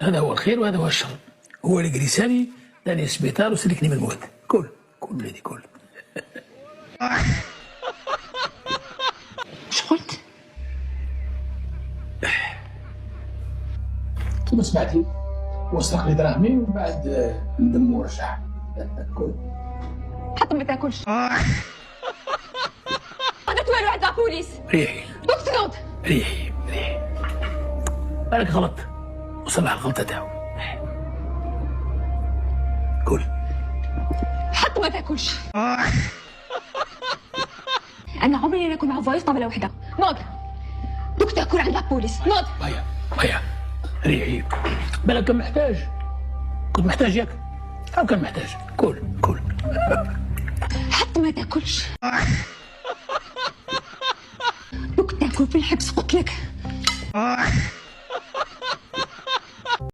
هذا هو الخير وهذا هو الشر. هو اللي جلساني داني السبيطار وسلكني من الموت. كل وليدي كل. اش قلت؟ كيما سمعتي وسرق لي دراهمي ومن بعد ندم ورجع. كل. حتى ما تاكلش. هذا توالو عند البوليس. ريحي دوك تنوض. ريحي بالك غلط وصلح الغلطة تاعو. كل. حتى ما تاكلش. انا عمري لا ناكل مع فايس طاوله وحده. نوض دوك تاكل عند البوليس. نوض. مايا ريحي بالك كان محتاج. كنت محتاج ياك أو كان محتاج. كل حتى ما تاكلش. دوك تاكل في الحبس قلت لك.